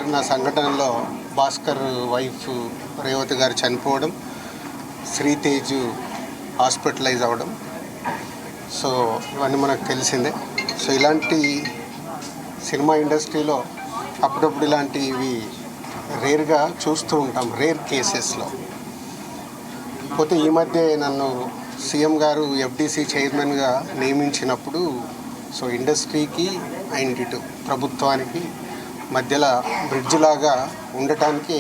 జరిగిన సంఘటనలో భాస్కర్ వైఫ్ రేవతి గారు చనిపోవడం, శ్రీతేజ్ హాస్పిటలైజ్ అవ్వడం, సో ఇవన్నీ మనకు తెలిసిందే. సో ఇలాంటి సినిమా ఇండస్ట్రీలో అప్పుడప్పుడు ఇలాంటివి రేర్గా చూస్తూ ఉంటాం, రేర్ కేసెస్లో. పోతే ఈ మధ్య నన్ను సీఎం గారు ఎఫ్డీసీ చైర్మన్గా నియమించినప్పుడు సో ఇండస్ట్రీకి అండ్ ఇటు ప్రభుత్వానికి మధ్యలో బ్రిడ్జ్ లాగా ఉండటానికి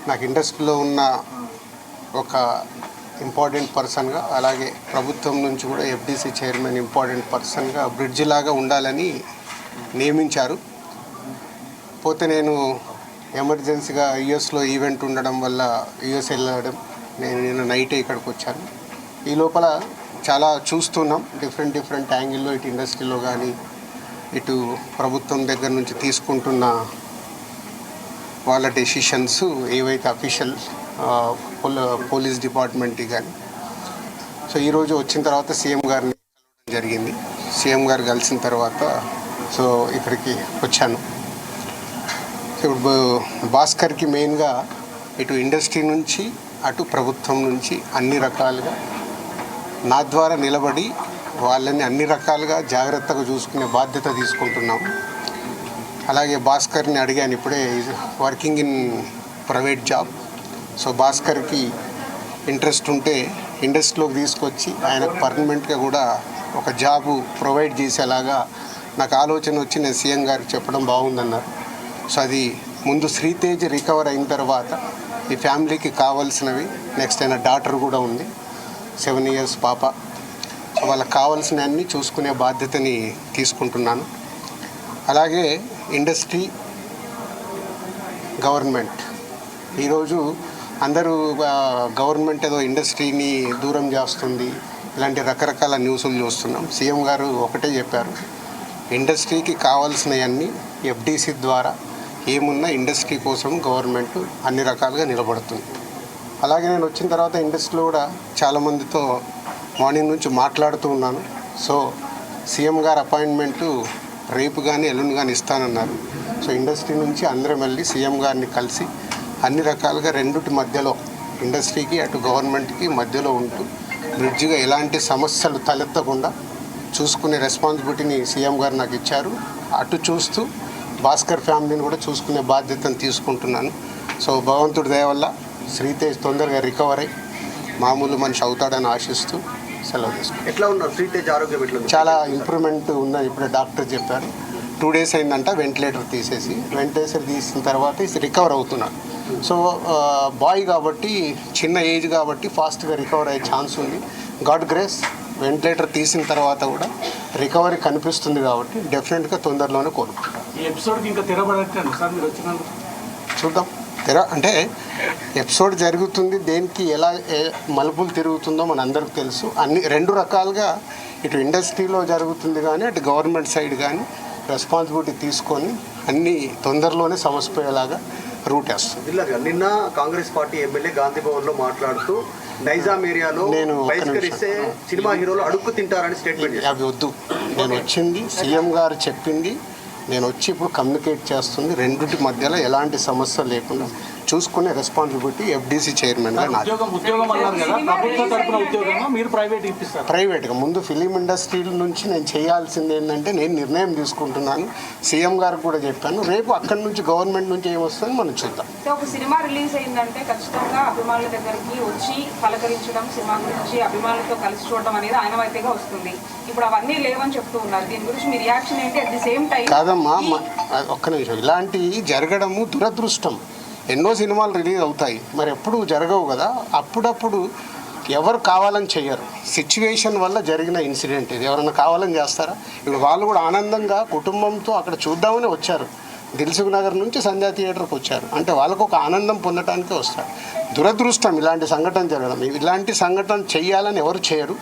నాకు ఇండస్ట్రీలో ఉన్న ఒక ఇంపార్టెంట్ పర్సన్గా, అలాగే ప్రభుత్వం నుంచి కూడా ఎఫ్డీసీ చైర్మన్ ఇంపార్టెంట్ పర్సన్గా బ్రిడ్జ్ లాగా ఉండాలని నియమించారు. పోతే నేను ఎమర్జెన్సీగా యుఎస్లో ఈవెంట్ ఉండడం వల్ల యుఎస్ వెళ్ళడం, నేను నైటే ఇక్కడికి వచ్చాను. ఈ లోపల చాలా చూస్తున్నాం, డిఫరెంట్ యాంగిల్లో ఇటు ఇండస్ట్రీలో కానీ ఇటు ప్రభుత్వం దగ్గర నుంచి తీసుకుంటున్న వాళ్ళ డెసిషన్స్ ఏవైతే అఫీషియల్ పోలీస్ డిపార్ట్మెంట్కి కానీ. సో ఈరోజు వచ్చిన తర్వాత సీఎం గారిని కలవడం జరిగింది. సీఎం గారు కలిసిన తర్వాత సో ఇక్కడికి వచ్చాను. సో ఇప్పుడు భాస్కర్కి మెయిన్గా ఇటు ఇండస్ట్రీ నుంచి అటు ప్రభుత్వం నుంచి అన్ని రకాలుగా నా ద్వారా నిలబడి వాళ్ళని అన్ని రకాలుగా జాగ్రత్తగా చూసుకునే బాధ్యత తీసుకుంటున్నాము. అలాగే భాస్కర్ని అడిగాను, ఇప్పుడే working in private job. So భాస్కర్కి ఇంట్రెస్ట్ ఉంటే ఇండస్ట్రీలోకి తీసుకొచ్చి ఆయనకు పర్మనెంట్గా కూడా ఒక జాబు ప్రొవైడ్ చేసేలాగా నాకు ఆలోచన వచ్చి నేను సీఎం గారికి చెప్పడం బాగుందన్నారు. సో అది ముందు శ్రీతేజ్ రికవర్ అయిన తర్వాత ఈ ఫ్యామిలీకి కావాల్సినవి, నెక్స్ట్ అయిన డాటర్ కూడా ఉంది, 7 years పాప. సో వాళ్ళకి కావాల్సినవన్నీ చూసుకునే బాధ్యతని తీసుకుంటున్నాను. అలాగే ఇండస్ట్రీ, గవర్నమెంట్, ఈరోజు అందరూ గవర్నమెంట్ ఏదో ఇండస్ట్రీని దూరం చేస్తుంది, ఇలాంటి రకరకాల న్యూస్లు చూస్తున్నాం. సీఎం గారు ఒకటే చెప్పారు, ఇండస్ట్రీకి కావాల్సినవన్నీ ఎఫ్డీసీ ద్వారా ఏమున్నా ఇండస్ట్రీ కోసం గవర్నమెంట్ అన్ని రకాలుగా నిలబడుతుంది. అలాగే నేను వచ్చిన తర్వాత ఇండస్ట్రీలో కూడా చాలామందితో మార్నింగ్ నుంచి మాట్లాడుతూ ఉన్నాను. సో సీఎం గారు అపాయింట్మెంటు రేపు కానీ ఎల్లుండి కానీ ఇస్తానన్నారు. సో ఇండస్ట్రీ నుంచి అందరం వెళ్ళి సీఎం గారిని కలిసి అన్ని రకాలుగా రెండుటి మధ్యలో, ఇండస్ట్రీకి అటు గవర్నమెంట్కి మధ్యలో ఉంటూ బ్రిడ్జిగా ఎలాంటి సమస్యలు తలెత్తకుండా చూసుకునే రెస్పాన్సిబిలిటీని సీఎం గారు నాకు ఇచ్చారు. అటు చూస్తూ భాస్కర్ ఫ్యామిలీని కూడా చూసుకునే బాధ్యతను తీసుకుంటున్నాను. సో భగవంతుడి దయ వల్ల శ్రీతేజ్ తొందరగా రికవర్ అయ్యి మామూలు మనిషి అవుతాడని ఆశిస్తూ సెలవు తీసుకుంటాను. ఎట్లా ఉన్నారు శ్రీతేజ్ ఆరోగ్యం? ఎట్లా? చాలా ఇంప్రూవ్మెంట్ ఉందని ఇప్పుడే డాక్టర్ చెప్పారు. 2 days అయిందంట వెంటిలేటర్ తీసిన తర్వాత రికవర్ అవుతున్నాడు. సో బాయ్ కాబట్టి, చిన్న ఏజ్ కాబట్టి ఫాస్ట్గా రికవర్ అయ్యే ఛాన్స్ ఉంది. గాడ్ గ్రేస్, వెంటిలేటర్ తీసిన తర్వాత కూడా రికవరీ కనిపిస్తుంది కాబట్టి డెఫినెట్గా తొందరలోనే కోరుకుంటాం. ఈ ఎపిసోడ్కి ఇంకా తెరబడట్లేదు సార్ మీరు వచ్చినందుకు? చూద్దాం. అంటే ఎపిసోడ్ జరుగుతుంది, దేనికి ఎలా మలుపులు తిరుగుతుందో మన అందరికి తెలుసు. అన్ని 2 రకాలుగా ఇటు ఇండస్ట్రీలో జరుగుతుంది కానీ అటు గవర్నమెంట్ సైడ్ కానీ రెస్పాన్సిబిలిటీ తీసుకొని అన్ని తొందరలోనే సమసిపోయేలాగా రూట్ వేస్తుంది. నిన్న కాంగ్రెస్ పార్టీ ఎమ్మెల్యే గాంధీ భవన్లో మాట్లాడుతూ నైజాం ఏరియాలో నేను బహిష్కరిస్తే సినిమా హీరోలు అడుక్కు తింటారని స్టేట్మెంట్. అవి వద్దు, నేను వచ్చింది సీఎం గారు చెప్పింది, నేను వచ్చి ఇప్పుడు కమ్యూనికేట్ చేస్తుంది. రెండింటి మధ్యలో ఎలాంటి సమస్య లేకుండా చూసుకునే రెస్పాన్సిబిలిటీ ఎఫ్డీసీ చైర్మన్గా నాది. ప్రైవేట్గా ముందు ఫిలిం ఇండస్ట్రీ నుంచి నేను చేయాల్సింది ఏంటంటే, నేను నిర్ణయం తీసుకుంటున్నాను, సీఎం గారికి కూడా చెప్పాను. రేపు అక్కడి నుంచి గవర్నమెంట్ నుంచి ఏమొస్తుందో మనం చూద్దాం. ఒక సినిమా రిలీజ్ అయిందంటే ఖచ్చితంగా అభిమానుల దగ్గరికి వచ్చి పలకరించడం, సినిమా గురించి అభిమానులతో కలిసి చూడడం అనేది ఆయనవైతేగా వస్తుంది. ఇప్పుడు అవన్నీ లేవని చెప్తూ ఉన్నారు. దీని గురించి మీ రియాక్షన్ ఏంటి? అట్ ది సేమ్ టైం కాదమ్మా, ఒక్క నిమిషం, ఇలాంటివి జరగడము దురదృష్టం. ఎన్నో సినిమాలు రిలీజ్ అవుతాయి, మరి ఎప్పుడు జరగవు కదా. అప్పుడప్పుడు ఎవరు కావాలని చెయ్యరు, సిచ్యువేషన్ వల్ల జరిగిన ఇన్సిడెంట్ ఇది. ఎవరైనా కావాలని చేస్తారా? ఇప్పుడు వాళ్ళు కూడా ఆనందంగా కుటుంబంతో అక్కడ చూద్దామని వచ్చారు. దిల్సుఖ్ నగర్ నుంచి సంధ్యా థియేటర్కి వచ్చారు అంటే వాళ్ళకు ఒక ఆనందం పొందటానికే వస్తారు. దురదృష్టం ఇలాంటి సంఘటన జరగడం. ఇలాంటి సంఘటన చెయ్యాలని ఎవరు చేయరు.